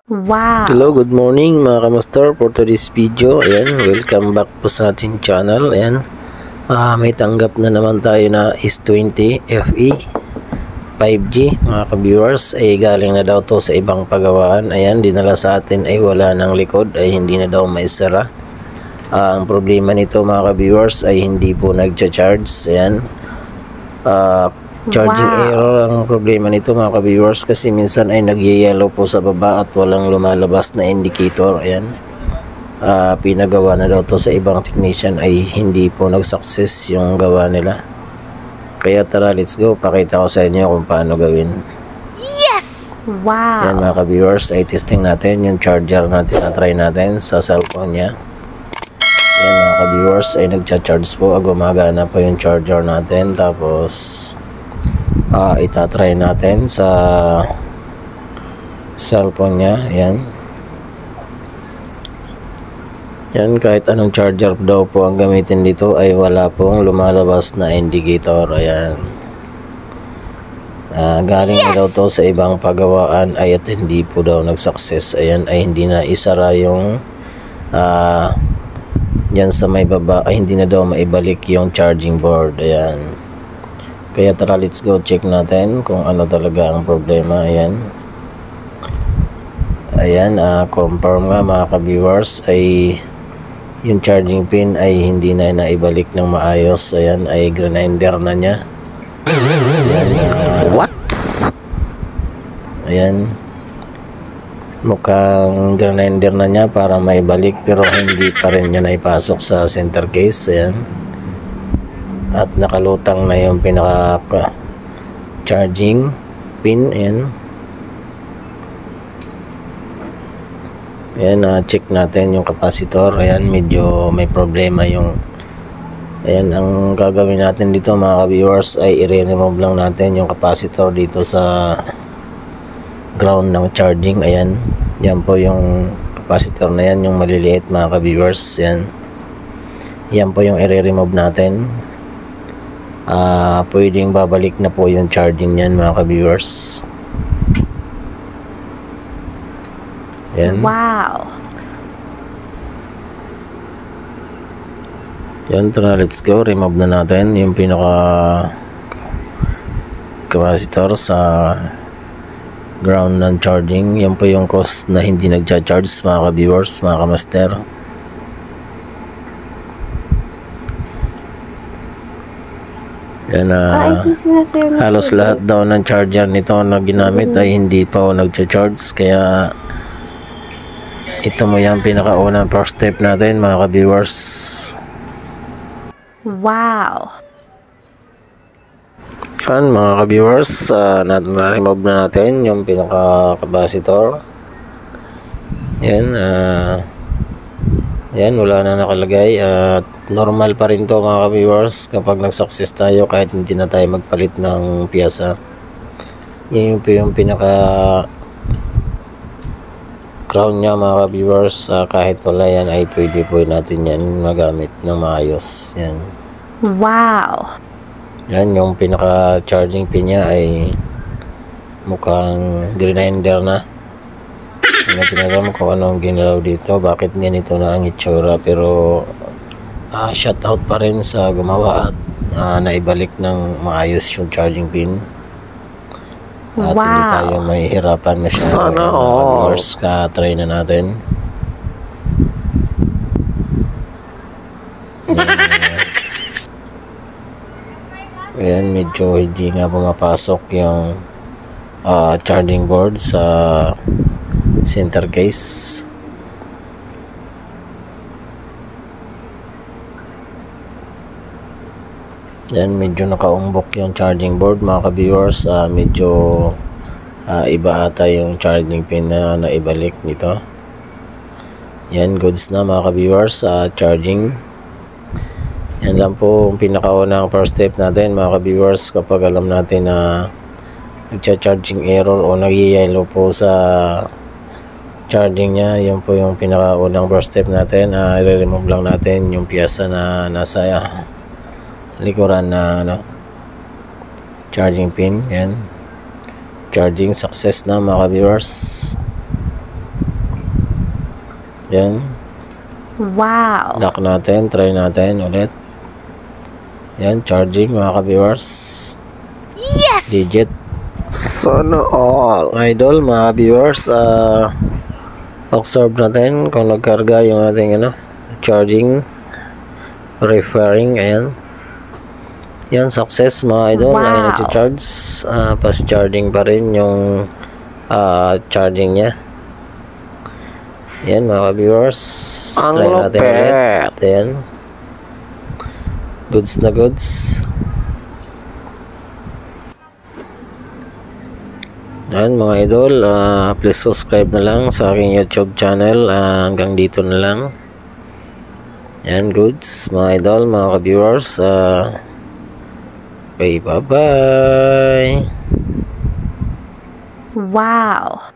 Wow! Hello, good morning mga kamaster. For today's video, ayan, welcome back po sa ating channel. Ayan, may tanggap na naman tayo na S20 FE 5G mga ka-viewers. Ay galing na daw to sa ibang pagawaan. Ayan, dinala sa atin ay wala ng likod, ay hindi na daw maisara. Ang problema nito mga ka-viewers ay hindi po nagcha-charge. Ayan, charging error ang problema nito mga ka-viewers, kasi minsan ay nag-yellow po sa baba at walang lumalabas na indicator. Ayan, pinagawa na daw to sa ibang technician, ay hindi po nag-success yung gawa nila. Kaya tara, let's go, pakita ko sa inyo kung paano gawin. Yes! Wow! Ayan mga ka-viewers, ay testing natin yung charger natin na try natin sa cellphone niya. Ayan mga ka-viewers, ay nagcha-charge po, gumagana po yung charger natin. Tapos itatry natin sa cellphone niya. Yan, kahit anong charger daw po ang gamitin dito ay wala pong lumalabas na indicator. Ayan, galing na daw to sa ibang pagawaan ay at hindi po daw nag-success. Ayan, ay hindi na isara yung yan sa may baba, ay hindi na daw maibalik yung charging board. Ayan, kaya tara, let's go check natin kung ano talaga ang problema. Ayan, confirm nga mga ka-viewers, ay yung charging pin ay hindi na naibalik ng maayos. Ayan, ay grinder na niya. Ayan, what? Ayan, mukhang grinder na niya para maibalik, pero hindi pa rin niya naipasok sa center case. Ayan, at nakalutang na yung pinaka charging pin. Ayan, check natin yung capacitor. Ayan, medyo may problema yung, ayan, ang gagawin natin dito mga ka-viewers ay i-remove lang natin yung capacitor dito sa ground ng charging. Ayan, yan po yung capacitor na yan, yung maliliit mga ka-viewers. Yan po yung i-remove natin. Pwedeng babalik na po yung charging yan mga ka-viewers. Yan. Wow! Yan, tara, let's go. Remove na natin yung pinaka capacitor sa ground ng charging. Yan po yung cause na hindi nagcha-charge mga ka-viewers, mga ka-master. Yan, halos lahat daw ng charger nito na ginamit ay hindi pa nagcha-charge. Kaya ito mo yung pinakaunang first step natin mga ka-viewers. Wow! Yan mga ka-viewers, na-remove na natin yung pinaka-capacitor. Yan, yan, wala na nakalagay. At normal pa rin to mga ka-viewers kapag nag-success tayo, kahit hindi na tayo magpalit ng piyasa. Yan yung pinaka crown nya mga ka-viewers. Kahit wala yan ay pwede po natin yan magamit ng maayos. Yan. Wow! Yan, yung pinaka charging pin nya ay mukhang grinder na. Hindi natin alam kung anong ginalaw dito, bakit ganito na ang itsura, pero shut out pa rin sa gumawa at naibalik ng maayos yung charging pin. At hindi tayo may hirapan masyado. Sana all. Ka-try na natin. Ayan, medyo hindi nga pumapasok yung charging board sa center case. Yan, medyo nakaumbok yung charging board mga ka-viewers. Medyo iba ata yung charging pin na naibalik nito. Yan, goods na mga ka-viewers. Charging. Yan lang po ang pinakaunang first step natin mga ka-viewers, kapag alam natin na nagcha-charging error o nag-yellow po sa charging nya. Yan po yung pinakaunang first step natin. I-remove lang natin yung piyasa na nasa likuran na charging pin. Yan, charging success na mga ka-viewers. Yan. Wow. Lock natin. Try natin ulit. Yan. Charging mga ka-viewers. Yes! Digit. Sana all. Idol mga viewers, observe natin kung nagkarga yung ating charging, referring. Ayan. Yan, success mga idol. Wow. Ay nag-charge. Fast charging pa rin yung charging niya. Yan mga viewers. Try natin ulit. Ayan. Goods na goods. Yan mga idol, please subscribe na lang sa aking YouTube channel. Hanggang dito na lang. Yan, goods mga idol, mga ka-viewers. Okay, bye-bye. Wow.